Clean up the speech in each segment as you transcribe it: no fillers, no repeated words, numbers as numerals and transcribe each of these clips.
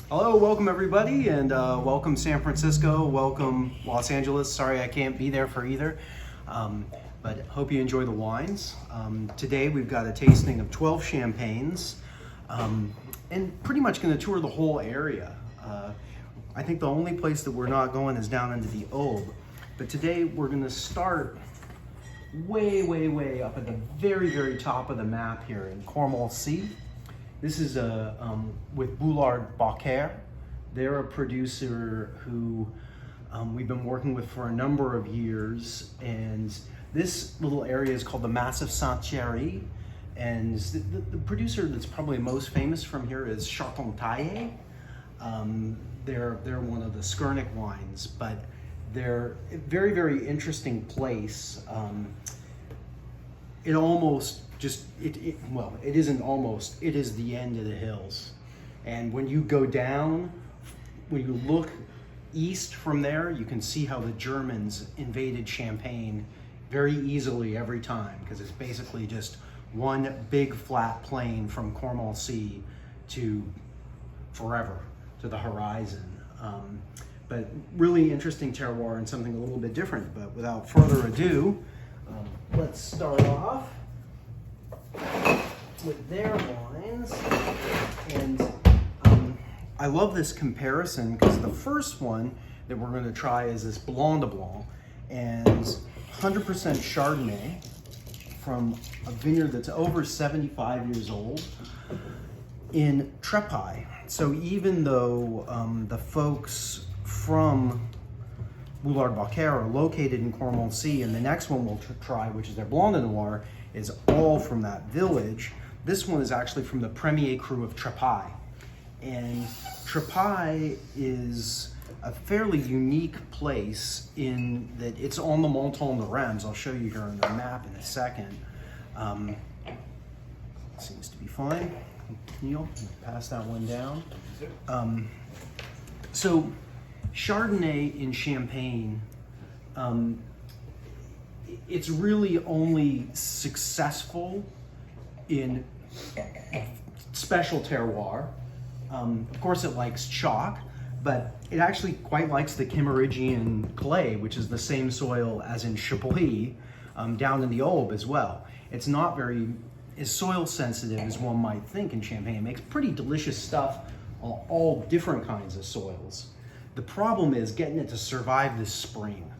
Hello, welcome everybody, and welcome San Francisco, welcome Los Angeles. Sorry I can't be there for either, but hope you enjoy the wines. Today we've got a tasting of 12 champagnes, and pretty much going to tour the whole area. I think the only place that we're not going is down into the Aube, but today we're going to start way up at the very top of the map here in Cormorancy. This is with Boulard Boccaire. They're a producer who we've been working with for a number of years, and this little area is called the Massif Saint-Thierry, and the producer that's probably most famous from here is Charpentier. They're one of the Skurnik wines, but they're a very interesting place. It almost just, well, it isn't almost, it is the end of the hills. And when you go down, when you look east from there, you can see how the Germans invaded Champagne very easily every time, because it's basically just one big flat plain from Cormorancy to forever, to the horizon. But really interesting terroir and something a little bit different. But without further ado, let's start off with their wines. And I love this comparison because the first one that we're going to try is this Blanc de Blanc, and 100% Chardonnay from a vineyard that's over 75 years old in Trepaille. So even though the folks from Boulard Boccaire are located in Cormorancy, and the next one we'll try, which is their Blanc de Noir, is all from that village, this one is actually from the Premier Cru of Trepaille. And Trepaille is a fairly unique place in that it's on the Montagne de Reims. I'll show you here on the map in a second. Seems to be fine. Neil, pass that one down. So Chardonnay in Champagne, it's really only successful in special terroir. Of course it likes chalk, but it actually quite likes the Kimmeridgian clay, which is the same soil as in Chablis, down in the Aube as well. It's not very as soil sensitive as one might think in Champagne. It makes pretty delicious stuff on all different kinds of soils. The problem is getting it to survive this spring.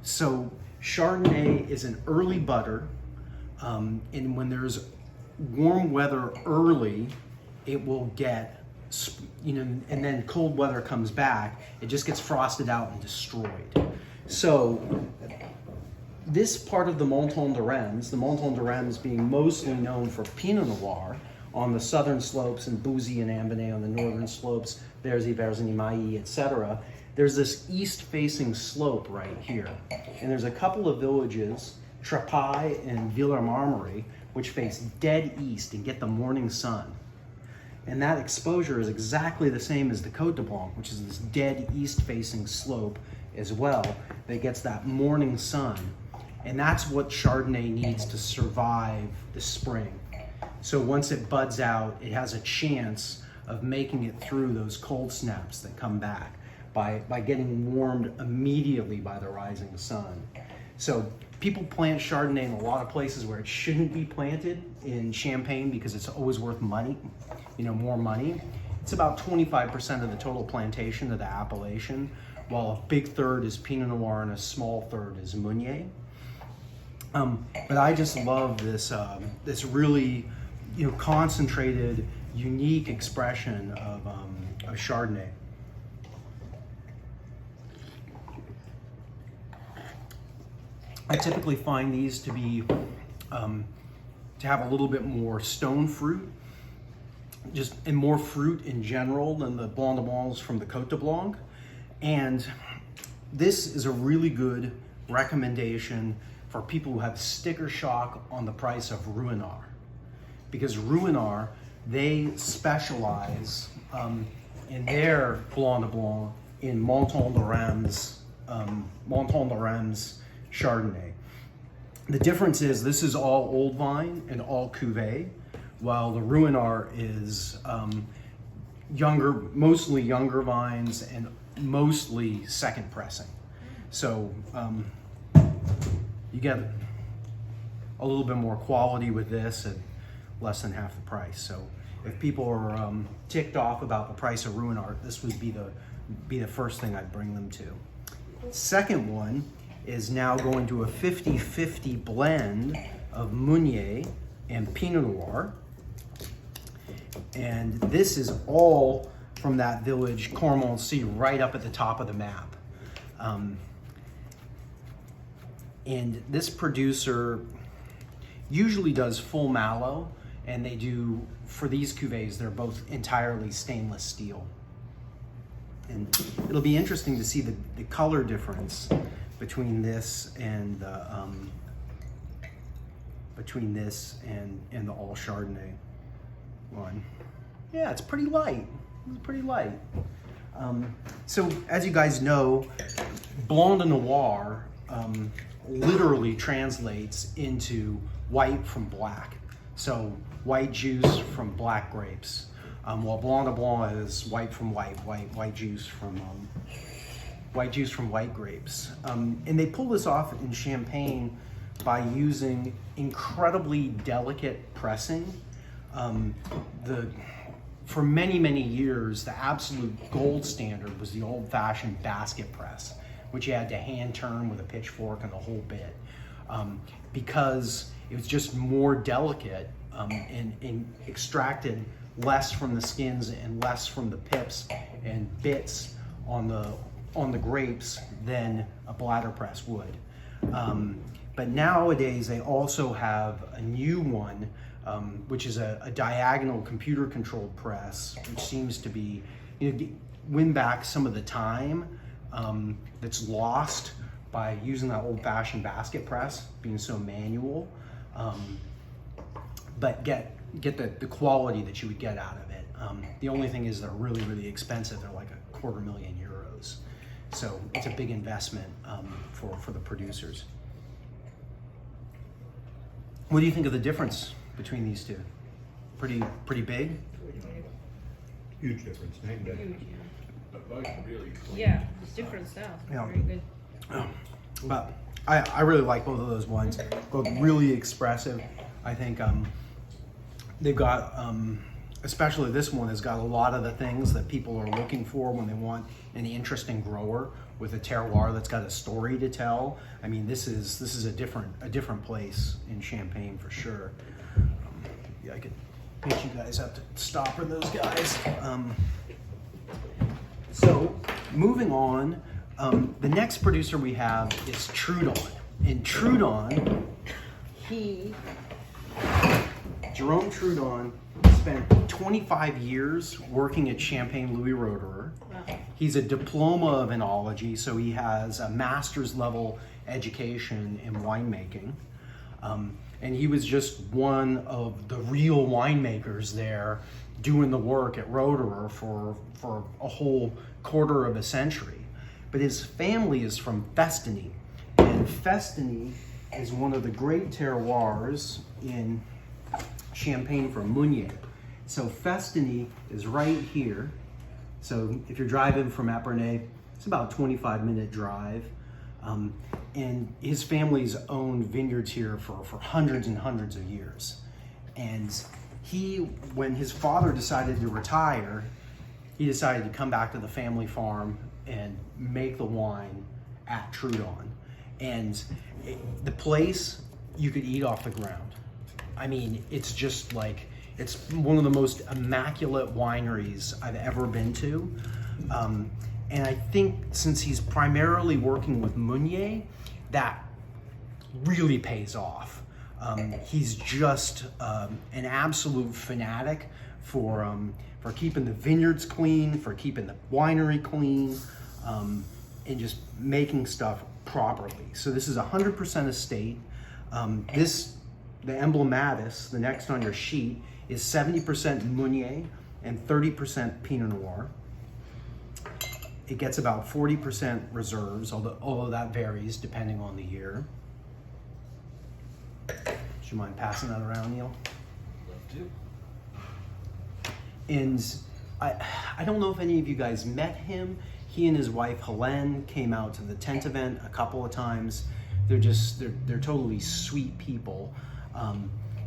So Chardonnay is an early butter, and when there's warm weather early, it will get, and then cold weather comes back, it just gets frosted out and destroyed. So this part of the Montagne de Reims being mostly known for Pinot Noir on the southern slopes and Bouzy and Ambonnay on the northern slopes, Verzy, Verzeny-Mailly, etc. There's this east-facing slope right here. And there's a couple of villages, Trepaille and Villers-Marmery, which face dead east and get the morning sun. And that exposure is exactly the same as the Côte de Blanc, which is this dead east-facing slope as well that gets that morning sun. And that's what Chardonnay needs to survive the spring. So once it buds out, it has a chance of making it through those cold snaps that come back by getting warmed immediately by the rising sun. So people plant Chardonnay in a lot of places where it shouldn't be planted in Champagne because it's always worth money, more money. It's about 25% of the total plantation of the appellation, while a big third is Pinot Noir and a small third is Meunier. But I just love this really, concentrated, unique expression of Chardonnay. I typically find these to be to have a little bit more stone fruit, and more fruit in general than the Blanc de Blancs from the Côte de Blanc. And this is a really good recommendation for people who have sticker shock on the price of Ruinart. Because Ruinart, they specialize in their Blanc de Blanc in Montagne de Reims Chardonnay. The difference is this is all old vine and all cuvee, while the Ruinart is mostly younger vines and mostly second pressing. So you get a little bit more quality with this at less than half the price. So if people are ticked off about the price of Ruinart, this would be the first thing I'd bring them to. Second one is now going to a 50-50 blend of Meunier and Pinot Noir. And this is all from that village, Cormoncey, right up at the top of the map. And this producer usually does full mallow, and they do, for these cuvées, they're both entirely stainless steel. And it'll be interesting to see the color difference between this and the all Chardonnay one. Yeah, it's pretty light. It's pretty light. So as you guys know, Blanc de Noir literally translates into white from black. So white juice from black grapes. While Blanc de Blanc is white from white juice from white grapes. And they pull this off in Champagne by using incredibly delicate pressing. For many, many years, the absolute gold standard was the old-fashioned basket press, which you had to hand turn with a pitchfork and the whole bit, because it was just more delicate and extracted less from the skins and less from the pips and bits on the grapes than a bladder press would. But nowadays they also have a new one, which is a diagonal computer-controlled press, which seems to be, win back some of the time that's lost by using that old-fashioned basket press, being so manual, but get the quality that you would get out of it. The only thing is they're really, really expensive. They're like €250,000 euros. So it's a big investment for the producers. What do you think of the difference between these two? Pretty big? Huge difference, night and day. Huge, yeah. But both really clean. Yeah, it's different style. Yeah. Very good. But I really like both of those wines. Both really expressive. I think they've got, especially this one has got a lot of the things that people are looking for when they want an interesting grower with a terroir that's got a story to tell. I mean, this is a different place in Champagne for sure. Yeah, I could get you guys up to stopper those guys. So moving on, the next producer we have is Trudon. And Trudon, Jerome Trudon spent 25 years working at Champagne Louis Roederer. Wow. He's a diploma of enology, so he has a master's level education in winemaking. And he was just one of the real winemakers there doing the work at Roederer for a whole quarter of a century. But his family is from Festany, and Festany is one of the great terroirs in Champagne for Meunier. So Festany is right here. So if you're driving from Epernay, it's about a 25-minute drive. And his family's owned vineyards here for hundreds and hundreds of years. And when his father decided to retire, he decided to come back to the family farm and make the wine at Trudon. And the place, you could eat off the ground. I mean, it's just like, it's one of the most immaculate wineries I've ever been to. And I think since he's primarily working with Meunier, that really pays off. He's just an absolute fanatic for keeping the vineyards clean, for keeping the winery clean, and just making stuff properly. So this is 100% estate. The Emblematis, the next on your sheet, is 70% Meunier and 30% Pinot Noir. It gets about 40% reserves, although that varies depending on the year. Would you mind passing that around, Neil? Love to. And I don't know if any of you guys met him. He and his wife Helene came out to the tent event a couple of times. They're totally sweet people.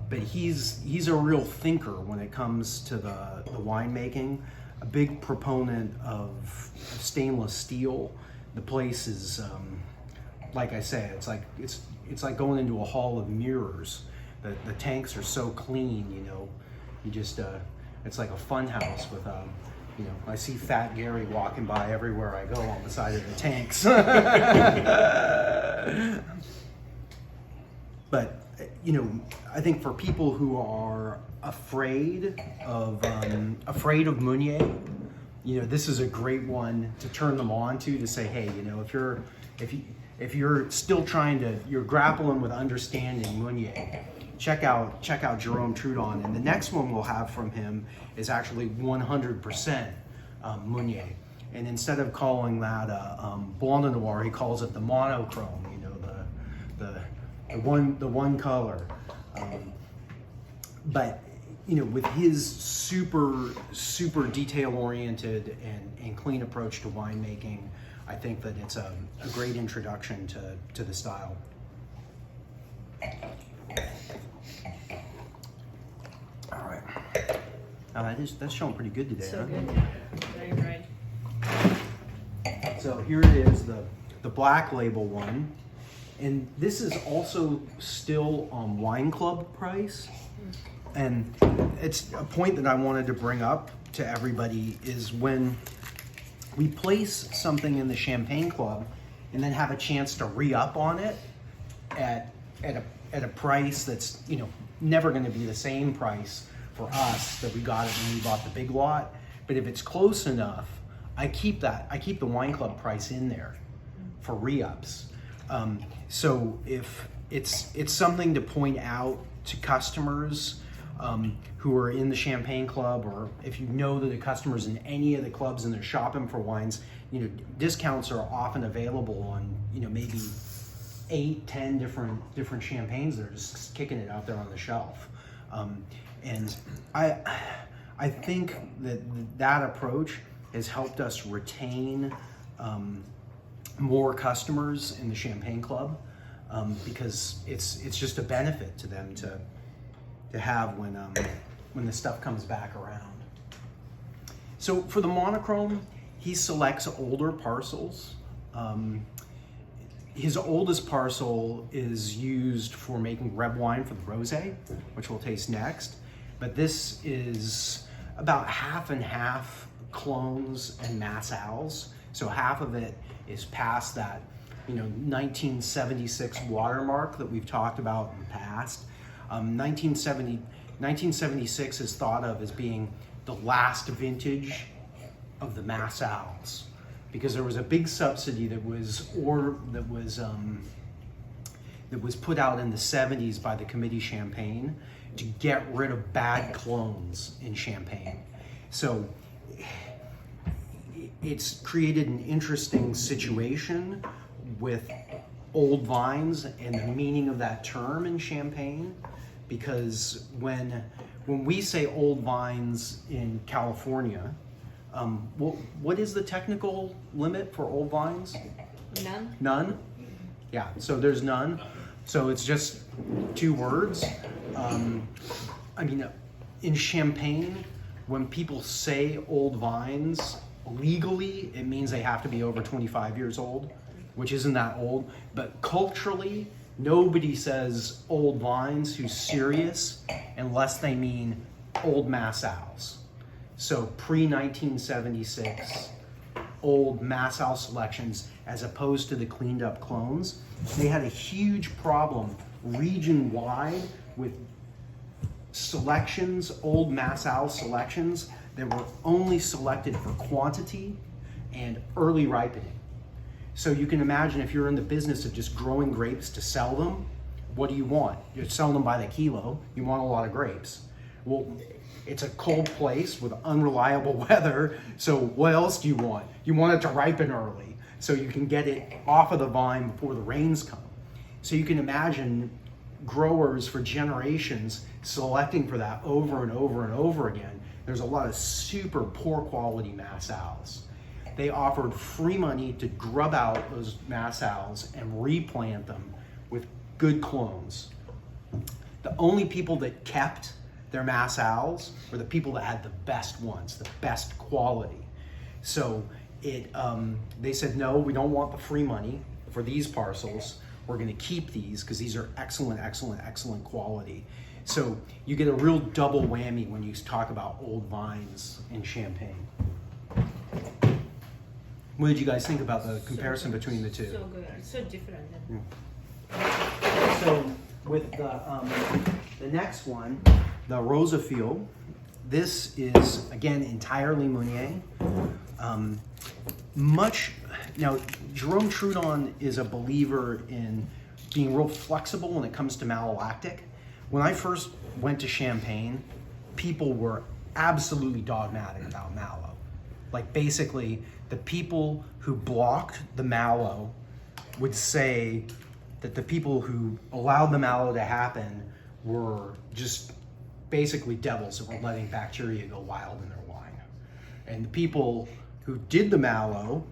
But he's a real thinker when it comes to the winemaking. A big proponent of stainless steel. The place is, like I say, it's like going into a hall of mirrors. The tanks are so clean, you know. You just it's like a fun house with you know, I see Fat Gary walking by everywhere I go on the side of the tanks. But you know, I think for people who are afraid of Meunier, you know, this is a great one to turn them on to say, hey, you know, if you're still you're grappling with understanding Meunier, check out Jerome Trudon, and the next one we'll have from him is actually 100% Meunier, and instead of calling that Blanc de Noir, he calls it the monochrome. You know, the one color, but you know, with his super detail oriented and clean approach to winemaking, I think that it's a great introduction to the style. All right. That's showing pretty good today. So huh? good, yeah. Very right. So here it is, the Black Label one, and this is also still on Wine Club price. And it's a point that I wanted to bring up to everybody is when we place something in the Champagne Club and then have a chance to re-up on it at a price that's, you know, never going to be the same price for us that we got it when we bought the big lot. But if it's close enough, I keep the Wine Club price in there for re-ups. So if it's something to point out to customers who are in the Champagne Club, or if you know that the customers in any of the clubs and they're shopping for wines, you know, discounts are often available on, you know, maybe 8-10 different champagnes. They're just kicking it out there on the shelf. And I think that approach has helped us retain more customers in the Champagne Club, because it's just a benefit to them to have when the stuff comes back around. So for the monochrome, he selects older parcels. His oldest parcel is used for making red wine for the rosé, which we'll taste next. But this is about half and half clones and massals. So half of it is past that, you know, 1976 watermark that we've talked about in the past. 1976 is thought of as being the last vintage of the massals, because there was a big subsidy that was put out in the 70s by the Committee Champagne to get rid of bad clones in Champagne. So it's created an interesting situation with old vines and the meaning of that term in Champagne, because when we say old vines in California, what is the technical limit for old vines? None? None? Yeah, so there's none. So it's just 2 words. I mean, in Champagne, when people say old vines, legally, it means they have to be over 25 years old, which isn't that old. But culturally, nobody says old vines who's serious unless they mean old massals. So pre-1976, old massal selections as opposed to the cleaned up clones. They had a huge problem region-wide with selections, old massal selections that were only selected for quantity and early ripening. So you can imagine if you're in the business of just growing grapes to sell them, what do you want? You're selling them by the kilo. You want a lot of grapes. Well, it's a cold place with unreliable weather, so what else do you want? You want it to ripen early so you can get it off of the vine before the rains come. So you can imagine growers for generations selecting for that over and over and over again there's a lot of super poor quality Massals. They offered free money to grub out those Massals and replant them with good clones. The only people that kept their Massals were the people that had the best ones, the best quality. So they said, no, we don't want the free money for these parcels. We're going to keep these because these are excellent, excellent, excellent quality. So you get a real double whammy when you talk about old vines in Champagne. What did you guys think about the comparison between the two? So good. It's so different. So with the next one, the Rosafield, this is again entirely Meunier. Now Jerome Trudon is a believer in being real flexible when it comes to malolactic. When I first went to Champagne, people were absolutely dogmatic about mallow. Like basically, the people who blocked the mallow would say that the people who allowed the mallow to happen were just basically devils that were letting bacteria go wild in their wine. And the people who did the mallow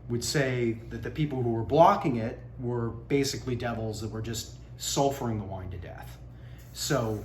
would say that the people who were blocking it were basically devils that were just sulfuring the wine to death. So